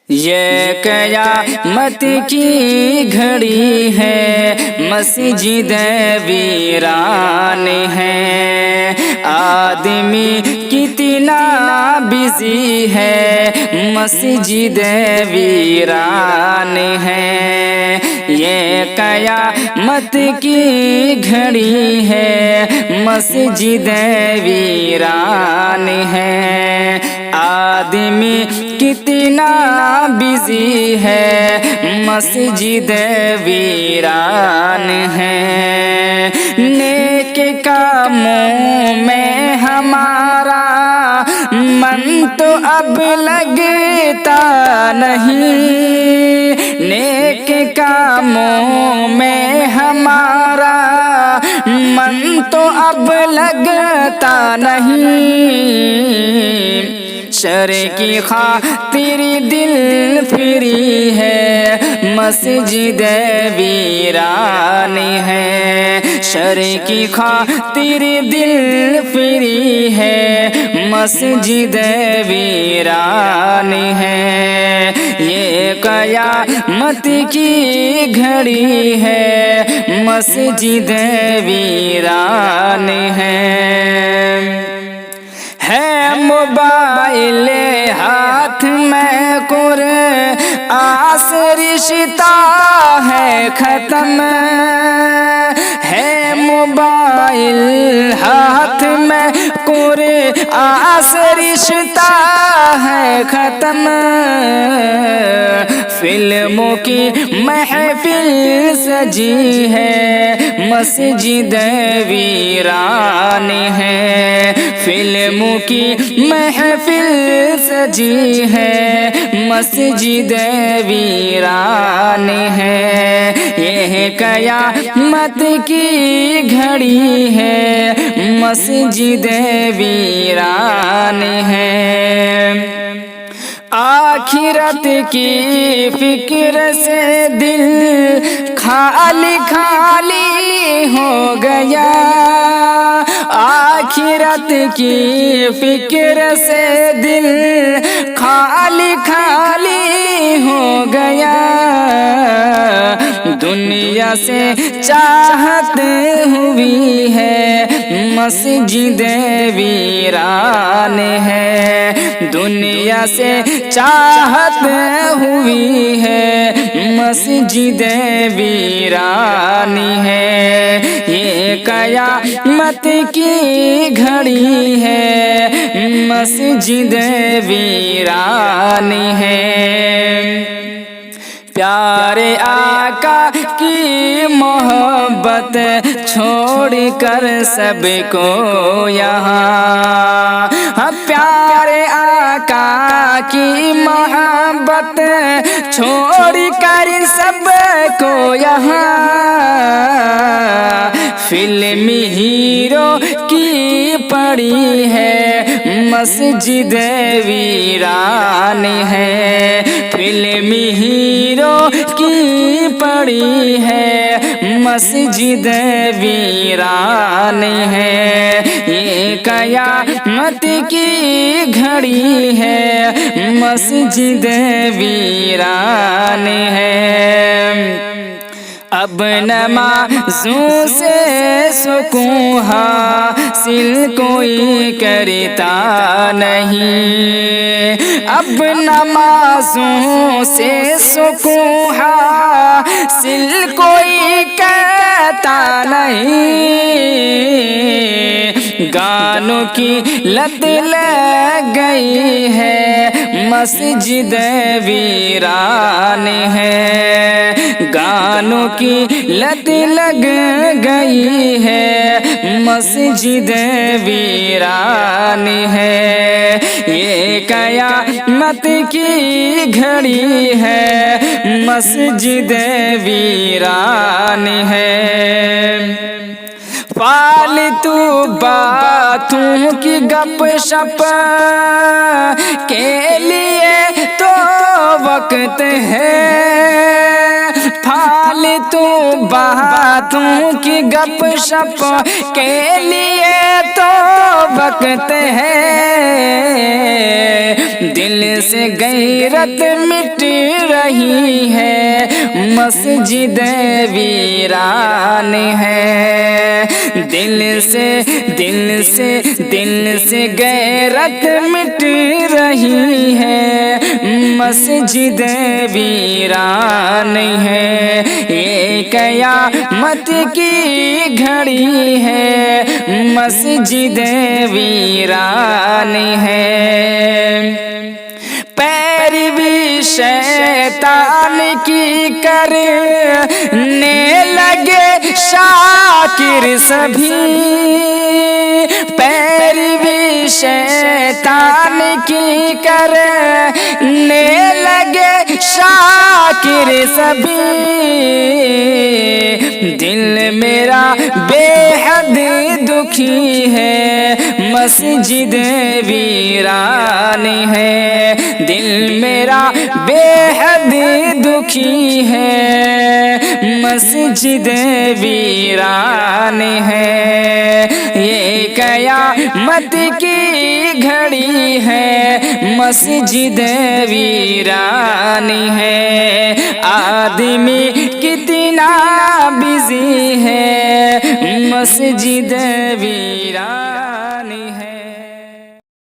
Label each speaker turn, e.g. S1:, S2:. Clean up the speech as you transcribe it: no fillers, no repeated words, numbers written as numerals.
S1: یہ قیامت کی گھڑی ہے، مسجد ویران ہے، آدمی کتنا بزی ہے، مسجد ویران ہے۔ یہ قیامت کی گھڑی ہے، مسجد ویران ہے، آدمی کتنا بزی ہے، مسجد ویران ہے۔ نیک کاموں میں ہمارا من تو اب لگتا نہیں، نیک کاموں میں ہمارا من تو اب لگتا نہیں، شر کی خاطر دل پھری ہے، مسجد ویران ہے، شر کی خاطر دل پھری ہے، مسجد ویران ہے۔ یہ قیامت کی گھڑی ہے، مسجد ویران ہے۔ موبائل ہاتھ میں قرآن سے رشتہ ہے ختم، ہے موبائل ہاتھ میں قرآن سے رشتہ ہے ختم، فلموں کی محفل سجی ہے، مسجد ویران ہے، فلموں کی محفل سجی ہے، مسجد ویران ہے۔ یہ قیامت کی گھڑی ہے، مسجد ویران ہے۔ آخرت کی فکر سے دل خالی خالی ہو گیا، آخرت کی فکر سے دل خالی خالی ہو گیا، دنیا سے چاہت ہوئی ہے، مسجد ویران ہے، دنیا سے چاہت ہوئی ہے، مسجد ویران ہے۔ یہ قیامت کی گھڑی ہے، مسجد ویران ہے۔ پیارے آقا کی محبت چھوڑ کر سب کو یہاں، پیارے آقا کی محبت چھوڑ کر سب کو یہاں، فلمی ہیرو کی پڑی ہے، مسجد ویران ہے، فلمی ہیرو کی پڑی ہے، مسجد ویران ہے۔ یہ قیامت کی گھڑی ہے، مسجد ویران ہے۔ اب نمازوں سے سکون حاصل کوئی کرتا نہیں، اب نمازوں سے سکون حاصل کوئی کرتا نہیں، گانوں کی لت لگ گئی ہے، مسجد ویران ہے، گانوں کی لت لگ گئی ہے، مسجد ویران ہے۔ یہ قیامت کی گھڑی ہے، مسجد ویران ہے۔ فالتو باتوں کی گپ شپ کے لیے تو وقت ہے، فالتو باتوں کی گپ شپ کے لیے تو وقت ہے، دل سے غیرت مٹ رہی ہے، مسجد ویران ہے، دل سے غیرت مٹ رہی ہے، مسجد ویران ہے، یہ قیامت کی گھڑی ہے، مسجد ویران ہے، پیروی شیطان کی کرنے لگے شاکر سبھی، پیروی شیطان کی کرنے لگے شاکر سبھی، دل میرا بے حد دکھی ہے، مسجد ویران ہے، دل میرا بے حد دکھی ہے، مسجد ویران ہے، یہ قیامت کی گھڑی ہے، مسجد ویران ہے، آدمی کتنا بزی ہے، مسجد ویران